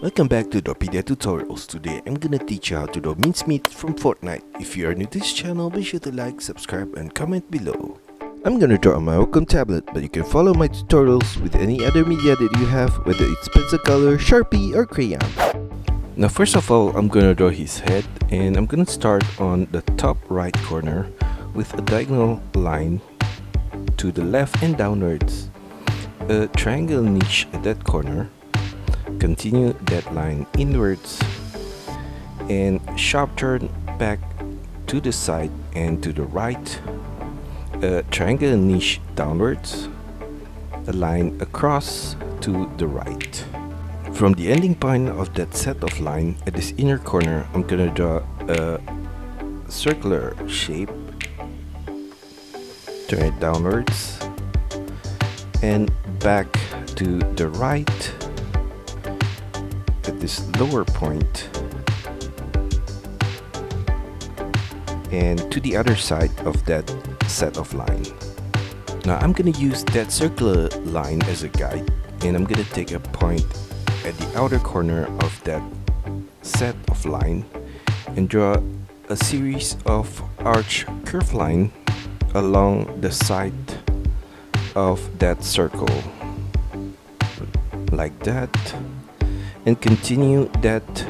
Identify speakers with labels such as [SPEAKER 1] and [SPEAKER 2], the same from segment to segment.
[SPEAKER 1] Welcome back to DRAWPEDIA tutorials. Today I'm gonna teach you how to draw Mincemeat from Fortnite. If you are new to this channel, be sure to like, subscribe and comment below. I'm gonna draw on my Wacom tablet, but you can follow my tutorials with any other media that you have, whether it's pencil color, Sharpie or crayon. Now first of all, I'm gonna draw his head, and I'm gonna start on the top right corner with a diagonal line to the left and downwards. A triangle niche at that corner. Continue that line inwards and sharp turn back to the side and to the right. A triangle niche downwards, a line across to the right. From the ending point of that set of line at this inner corner, I'm gonna draw a circular shape. Turn it downwards and back to the right at this lower point and to the other side of that set of line. Now I'm gonna use that circular line as a guide, and I'm gonna take a point at the outer corner of that set of line and draw a series of arch curve line along the side of that circle like that, and continue that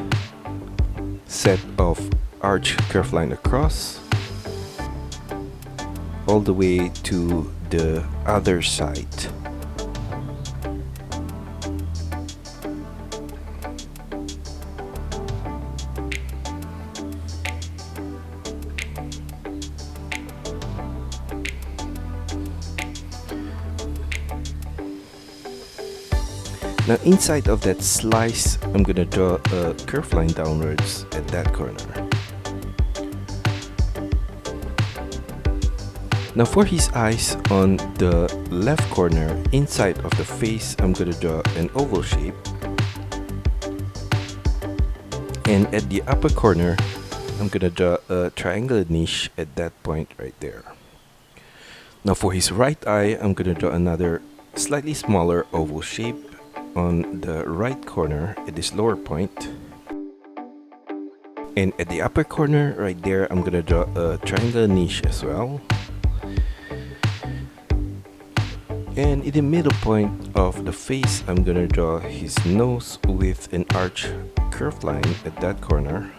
[SPEAKER 1] set of arch curve line across all the way to the other side. Now inside of that slice, I'm gonna draw a curved line downwards at that corner. Now for his eyes on the left corner, inside of the face, I'm gonna draw an oval shape. And at the upper corner, I'm gonna draw a triangular niche at that point right there. Now for his right eye, I'm gonna draw another slightly smaller oval shape on the right corner at this lower point, and at the upper corner right there, I'm gonna draw a triangle niche as well, and in the middle point of the face, I'm gonna draw his nose with an arch curved line at that corner,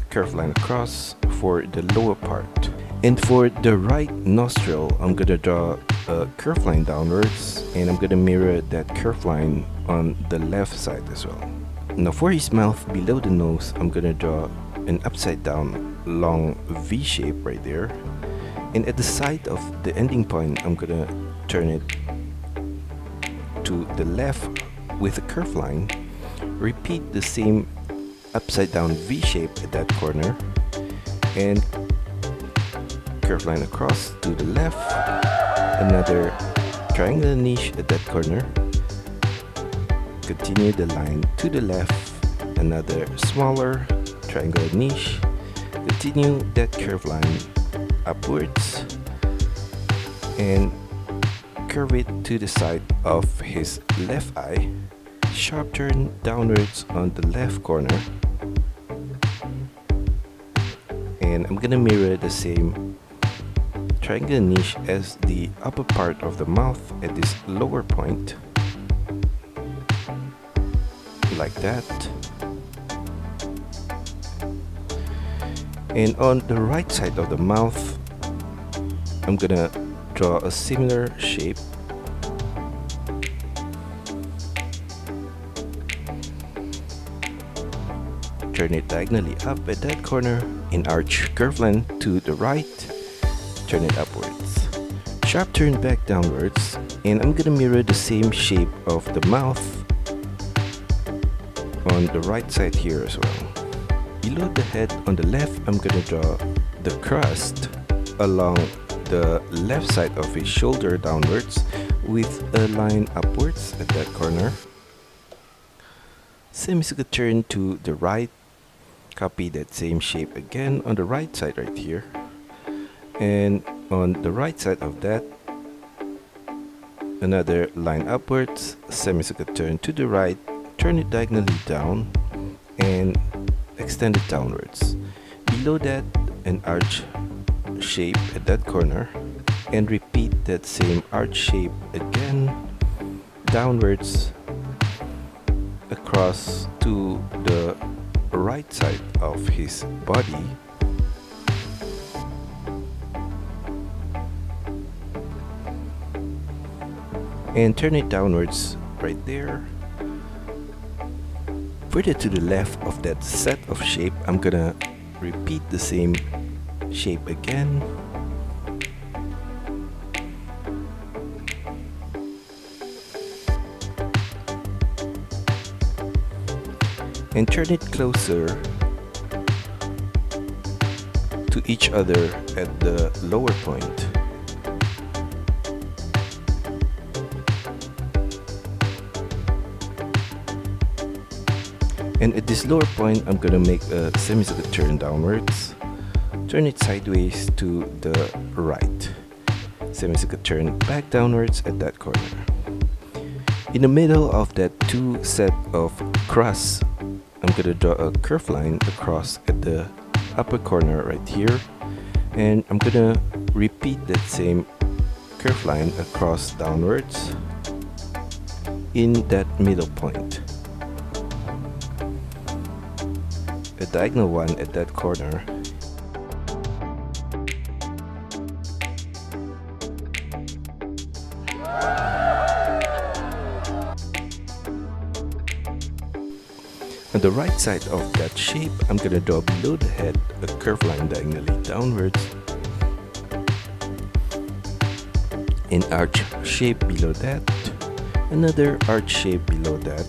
[SPEAKER 1] curved line across for the lower part. And for the right nostril, I'm gonna draw a curved line downwards, and I'm gonna mirror that curved line on the left side as well. Now for his mouth below the nose, I'm gonna draw an upside down long V shape right there, and at the side of the ending point, I'm gonna turn it to the left with a curved line. Repeat the same upside down V shape at that corner, and curved line across to the left, another triangle niche at that corner, continue the line to the left, another smaller triangle niche, continue that curved line upwards and curve it to the side of his left eye, sharp turn downwards on the left corner, and I'm gonna mirror the same triangle niche as the upper part of the mouth at this lower point, like that. And on the right side of the mouth, I'm gonna draw a similar shape. Turn it diagonally up at that corner, in arch curve line to the right, turn it upwards, sharp turn back downwards, and I'm gonna mirror the same shape of the mouth on the right side here as well. Below the head on the left, I'm gonna draw the crust along the left side of his shoulder downwards with a line upwards at that corner. Semicircle turn to the right, copy that same shape again on the right side right here. And on the right side of that, another line upwards, semicircle turn to the right, turn it diagonally down and extend it downwards. Below that, an arch shape at that corner, and repeat that same arch shape again downwards across to the right side of his body. And turn it downwards right there. Further to the left of that set of shape, I'm gonna repeat the same shape again. And turn it closer to each other at the lower point. And at this lower point, I'm gonna make a semicircular turn downwards. Turn it sideways to the right. Semicircular turn back downwards at that corner. In the middle of that two set of crusts, I'm gonna draw a curved line across at the upper corner right here. And I'm gonna repeat that same curved line across downwards in that middle point. A diagonal one at that corner. On the right side of that shape, I'm gonna draw below the head a curved line diagonally downwards. An arch shape below that. Another arch shape below that.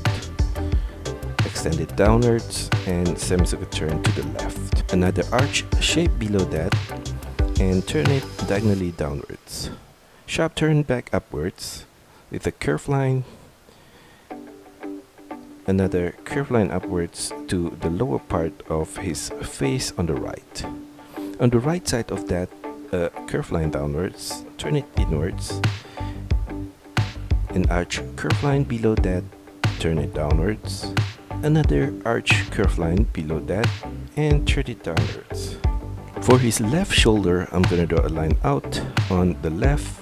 [SPEAKER 1] Extend it downwards and semicircular turn to the left. Another arch shape below that and turn it diagonally downwards. Sharp turn back upwards with a curved line. Another curved line upwards to the lower part of his face on the right. On the right side of that, a curved line downwards. Turn it inwards. An arch curved line below that. Turn it downwards. Another arch curved line below that and turn it downwards. For his left shoulder, I'm gonna draw a line out on the left,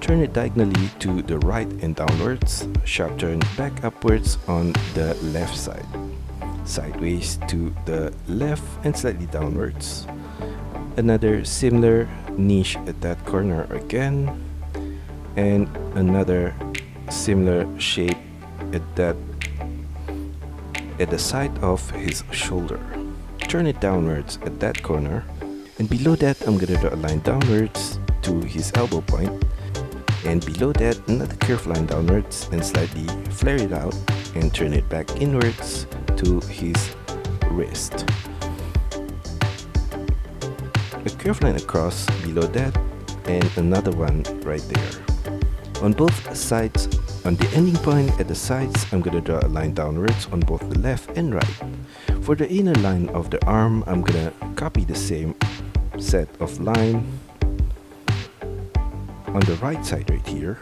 [SPEAKER 1] turn it diagonally to the right and downwards, sharp turn back upwards on the left side, sideways to the left and slightly downwards. Another similar niche at that corner again, and another similar shape at the side of his shoulder. Turn it downwards at that corner, and below that I'm gonna draw a line downwards to his elbow point, and below that another curved line downwards and slightly flare it out and turn it back inwards to his wrist. A curved line across below that and another one right there. On both sides, on the ending point at the sides, I'm gonna draw a line downwards on both the left and right. For the inner line of the arm, I'm gonna copy the same set of line on the right side right here.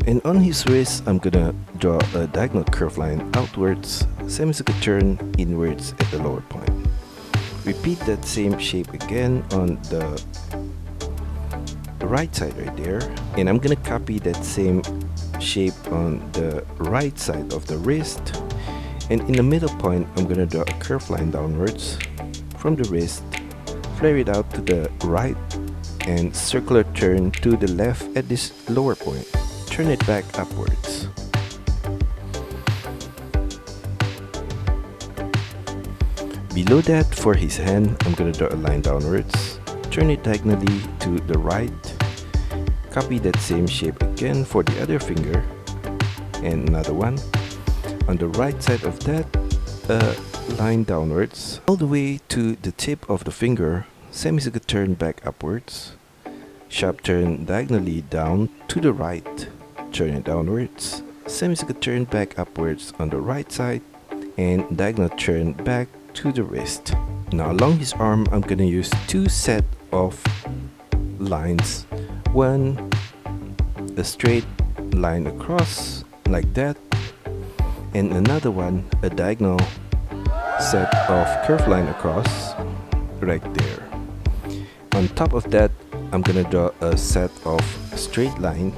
[SPEAKER 1] And on his wrist, I'm gonna draw a diagonal curved line outwards, semicircular turn inwards at the lower point. Repeat that same shape again on the right side right there, and I'm gonna copy that same shape on the right side of the wrist, and in the middle point I'm gonna draw a curved line downwards from the wrist, flare it out to the right and circular turn to the left at this lower point. Turn it back upwards. Below that, for his hand, I'm gonna draw a line downwards, turn it diagonally to the right, copy that same shape again for the other finger, and another one. On the right side of that, a line downwards, all the way to the tip of the finger, semicircular turn back upwards, sharp turn diagonally down to the right, turn it downwards, semicircular turn back upwards on the right side, and diagonal turn back to the wrist. Now along his arm, I'm gonna use two set of lines. One, a straight line across like that, and another one, a diagonal set of curved line across right there. On top of that, I'm gonna draw a set of straight line,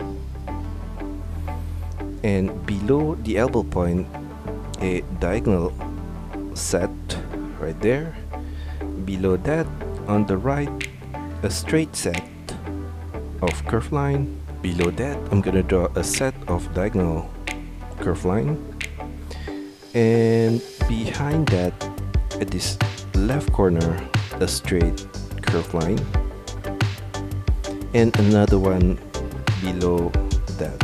[SPEAKER 1] and below the elbow point, a diagonal set right there. Below that, on the right, a straight set of curved line. Below that, I'm gonna draw a set of diagonal curved line, and behind that, at this left corner, a straight curved line, and another one below that.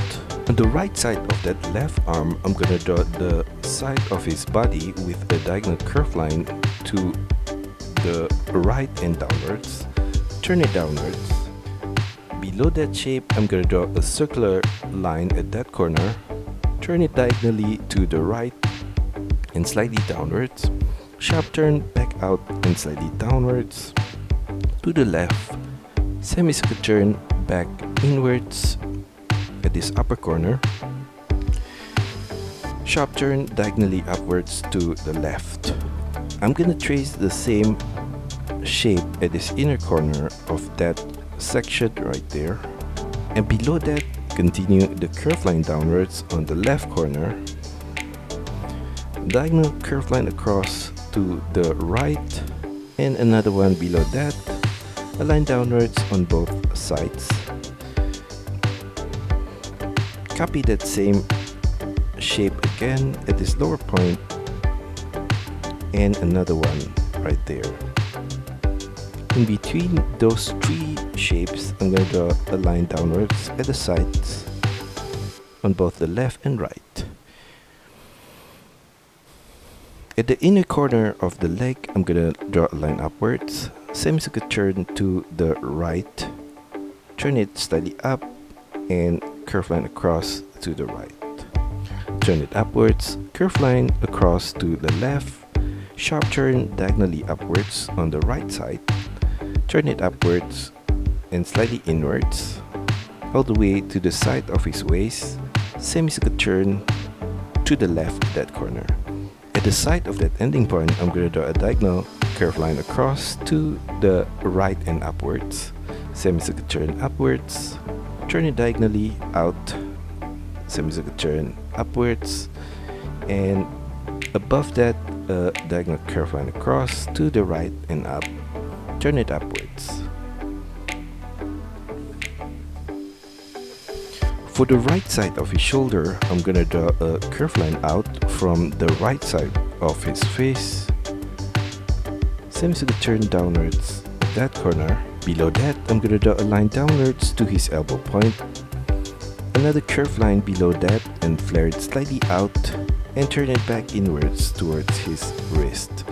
[SPEAKER 1] On the right side of that left arm, I'm gonna draw the side of his body with a diagonal curved line to the right and downwards. Turn it downwards. Below that shape, I'm gonna draw a circular line at that corner. Turn it diagonally to the right and slightly downwards. Sharp turn back out and slightly downwards. To the left, semicircular turn back inwards at this upper corner. Sharp turn diagonally upwards to the left. I'm gonna trace the same shape at this inner corner of that section right there, and below that, continue the curved line downwards on the left corner. Diagonal curved line across to the right, and another one below that. A line downwards on both sides. Copy that same shape again at this lower point, and another one right there. In between those three shapes, I'm going to draw a line downwards at the sides on both the left and right. At the inner corner of the leg, I'm going to draw a line upwards, semicircular turn to the right, turn it slightly up, and curved line across to the right. Turn it upwards, curved line across to the left, sharp turn diagonally upwards on the right side, turn it upwards and slightly inwards, all the way to the side of his waist, semicircular turn to the left at that corner. At the side of that ending point, I'm going to draw a diagonal curved line across to the right and upwards, semicircular turn upwards, turn it diagonally out, semicircular turn upwards, and above that, a diagonal curved line across to the right and up, turn it upwards. For the right side of his shoulder, I'm gonna draw a curved line out from the right side of his face, semicircular turn downwards at that corner. Below that, I'm gonna draw a line downwards to his elbow point, another curved line below that, and flare it slightly out and turn it back inwards towards his wrist.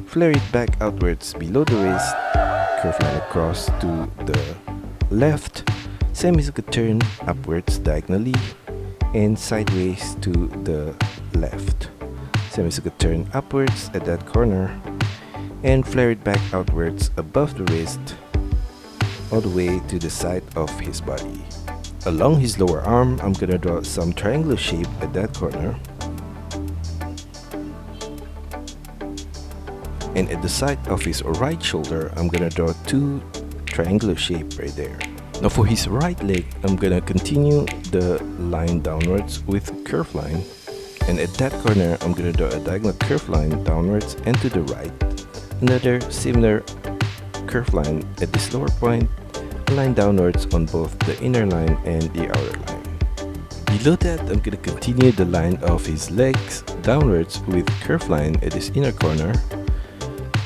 [SPEAKER 1] Flare it back outwards below the wrist, curved line across to the left, semicircular turn upwards diagonally and sideways to the left, semicircular turn upwards at that corner, and flare it back outwards above the wrist, all the way to the side of his body. Along his lower arm, I'm gonna draw some triangular shape at that corner, and at the side of his right shoulder, I'm gonna draw two triangular shape right there. Now for his right leg, I'm gonna continue the line downwards with curved line, and at that corner, I'm gonna draw a diagonal curved line downwards and to the right, another similar curved line at this lower point, a line downwards on both the inner line and the outer line. Below that, I'm gonna continue the line of his legs downwards with curved line at his inner corner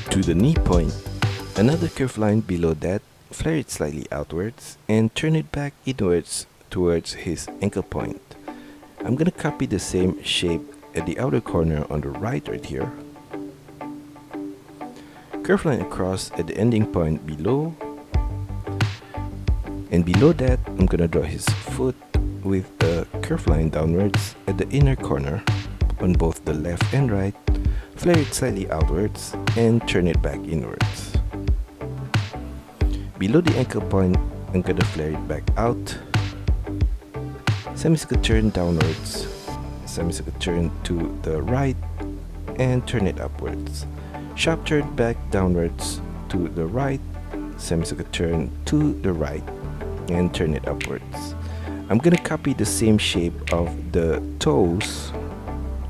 [SPEAKER 1] to the knee point, another curved line below that, flare it slightly outwards and turn it back inwards towards his ankle point. I'm gonna copy the same shape at the outer corner on the right here. Curved line across at the ending point below, and below that, I'm gonna draw his foot with a curved line downwards at the inner corner on both the left and right, flare it slightly outwards and turn it back inwards. Below the ankle point, I'm gonna flare it back out, semicircular turn downwards, semicircle turn to the right and turn it upwards. Sharp turn back downwards to the right, semicircle turn to the right and turn it upwards. I'm gonna copy the same shape of the toes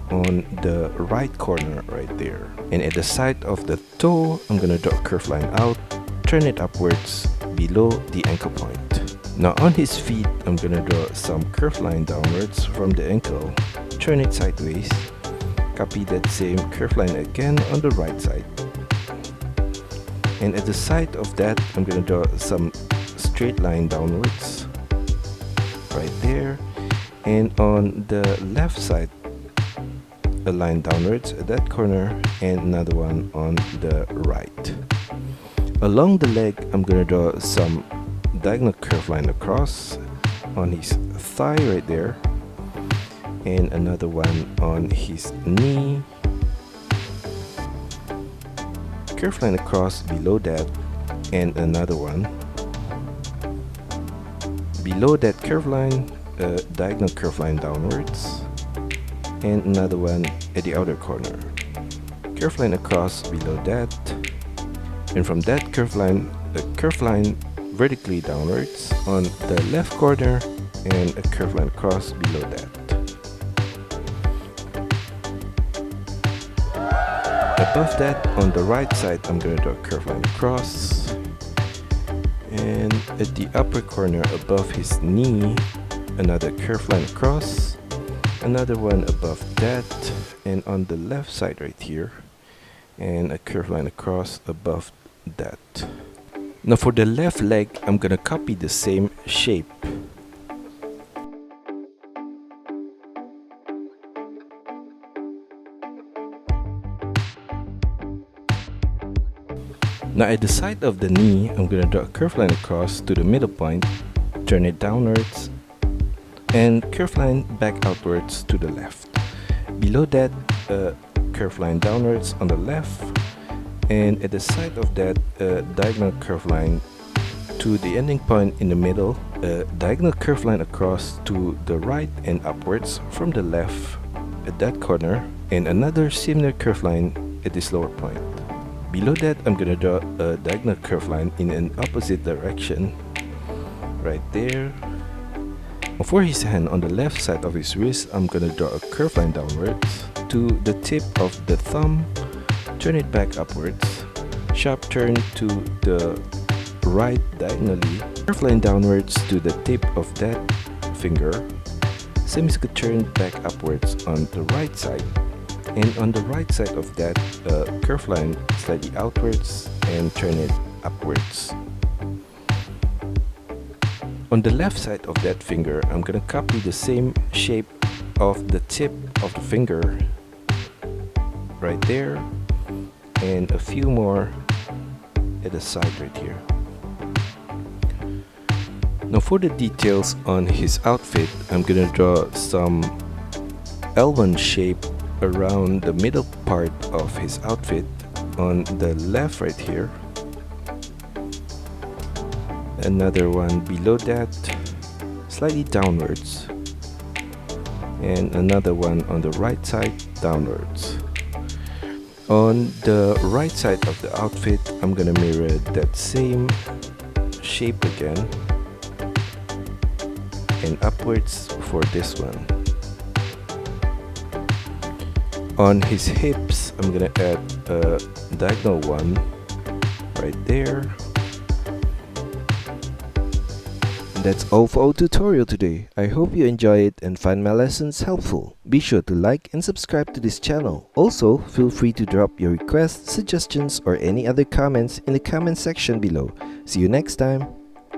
[SPEAKER 1] on the right corner right there. And at the side of the toe, I'm gonna draw a curved line out, turn it upwards below the ankle point. Now on his feet, I'm gonna draw some curved line downwards from the ankle, turn it sideways, copy that same curved line again on the right side. And at the side of that, I'm gonna draw some straight line downwards right there, and on the left side a line downwards at that corner and another one on the right. Along the leg, I'm gonna draw some diagonal curved line across on his thigh right there, and another one on his knee, curved line across below that, and another one below that curved line, diagonal curved line downwards, and another one at the outer corner, curved line across below that, and from that curved line, a curved line vertically downwards on the left corner and a curved line across below that. Above that, on the right side, I'm going to draw a curved line across, and at the upper corner above his knee, another curved line across, another one above that, and on the left side right here, and a curved line across above that. Now for the left leg, I'm gonna copy the same shape. Now at the side of the knee, I'm gonna draw a curved line across to the middle point, turn it downwards, and curved line back outwards to the left. Below that, a curved line downwards on the left, and at the side of that, a diagonal curved line to the ending point in the middle, a diagonal curved line across to the right and upwards from the left at that corner, and another similar curved line at this lower point. Below that, I'm gonna draw a diagonal curved line in an opposite direction right there. For his hand on the left side of his wrist, I'm gonna draw a curved line downwards to the tip of the thumb, turn it back upwards, sharp turn to the right diagonally, curved line downwards to the tip of that finger, semicircle turn back upwards on the right side, and on the right side of that, curved line slightly outwards and turn it upwards. On the left side of that finger, I'm gonna copy the same shape of the tip of the finger right there, and a few more at the side right here. Now for the details on his outfit, I'm gonna draw some L1 shape around the middle part of his outfit on the left right here, another one below that slightly downwards, and another one on the right side downwards. On the right side of the outfit, I'm gonna mirror that same shape again and upwards for this one. On his hips, I'm gonna add a diagonal one right there. That's all for our tutorial today. I hope you enjoy it and find my lessons helpful. Be sure to like and subscribe to this channel. Also, feel free to drop your requests, suggestions, or any other comments in the comment section below. See you next time.